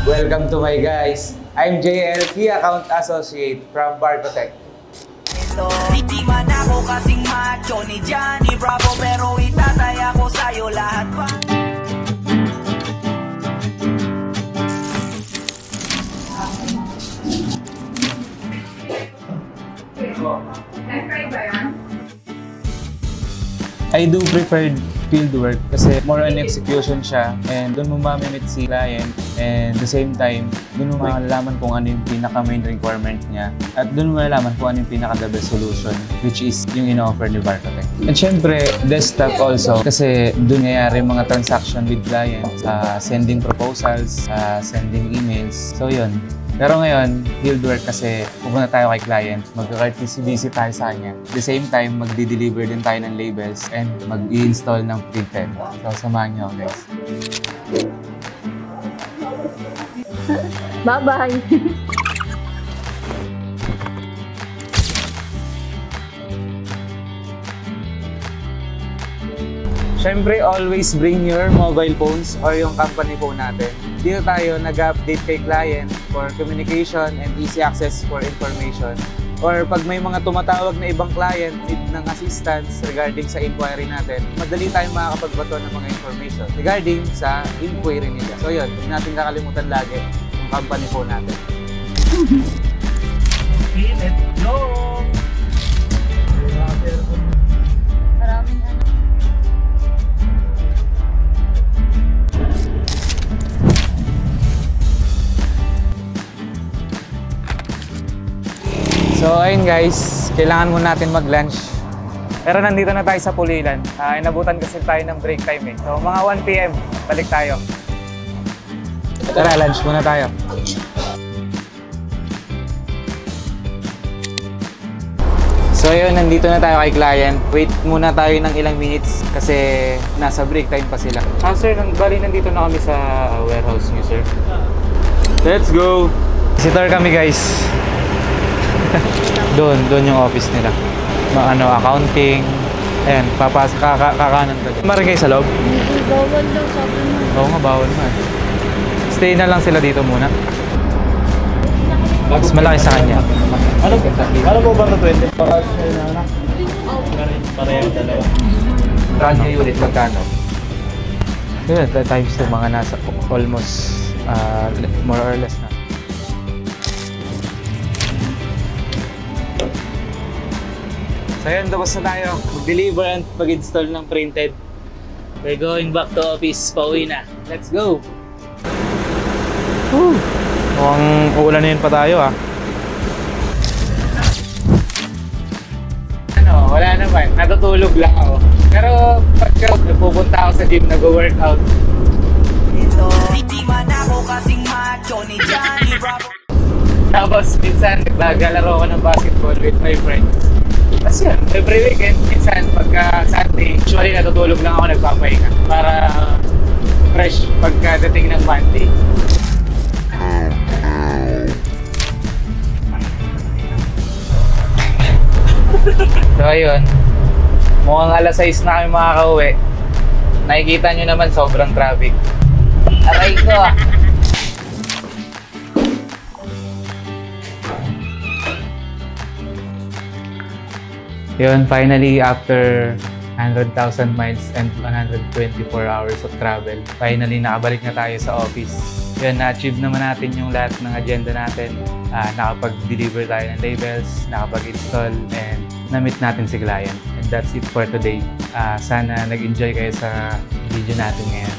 Welcome to my guys. I'm JL, Key Account Associate from Barcotech. Di man ako kasing macho ni Johnny Bravo, pero itataya ko sa'yo lahat pa. I do prefer field work kasi more on execution siya and doon mo mamimit si client and the same time doon mo malalaman kung ano yung pinaka-main requirement niya at doon mo malalaman kung ano yung pinaka-the best solution which is yung ino-offer ni Barcotech. And syempre, desktop also kasi doon nangyayari mga transaction with clients, sending proposals, sending emails. So yun. Pero ngayon, field work kasi pupunta tayo kay client, mag-courtesy tayo sa kanya. At the same time, magdi-deliver din tayo ng labels and mag-i-install ng printed. So, samahan niyo, guys. Bye-bye! Siyempre, always bring your mobile phones or yung company phone natin. Dito tayo nag-update kay client for communication and easy access for information. Or pag may mga tumatawag na ibang client need ng assistance regarding sa inquiry natin, madali tayong makakapagbato ng mga information regarding sa inquiry nila. So yun, huwag natin kakalimutan lagi yung company phone natin. Okay, let's go! Maraming ano. So ayun guys, kailangan muna natin mag-lunch. Pero nandito na tayo sa Pulilan. Inabutan kasi tayo ng break time eh. So mga 1 PM, balik tayo. Tara, lunch muna tayo. So yun, nandito na tayo kay client. Wait muna tayo ng ilang minutes kasi nasa break time pa sila. Sir, bali nandito na kami sa warehouse niyo, sir. Let's go! Visitor kami guys. doon yung office nila. Accounting. Ayan, papasok kakanan ka dyan. Marin kayo sa loob? Bawal daw, sabi mo. Oo nga, bawal man. Stay na lang sila dito muna. Mas malaki sa kanya. Ano po ba ito 20? Pareho dalawa. Radyo unit, magkano? Yun, times 2, mga nasa almost more or less na. So yun, tapos na tayo. Mag-deliver and mag-install ng printed. We're going back to office. Pauwi na. Let's go! Woo! Mukhang uulanin pa tayo ah. Wala naman. Natutulog lang ako. Pero pagka pupunta ako sa gym, nag-workout. Di man ako kasing macho ni Johnny Bravo. Tapos minsan, naglalaro ako ng basketball with my friends. Tapos yun, every weekend, minsan pagka Sunday, usually natutulog lang ako, nagpapahinga para fresh pagkadating ng Monday. So ayun, mukhang alas 6 na kami makakauwi. Nakikita nyo naman sobrang traffic. Aray ko ah! Yun, finally, after 100,000 miles and 124 hours of travel, finally, nakabalik na tayo sa office. Yun, na-achieve naman natin yung lahat ng agenda natin. Nakapag-deliver tayo ng labels, nakapag-install, and na-meet natin si client. And that's it for today. Sana nag-enjoy kayo sa video natin ngayon.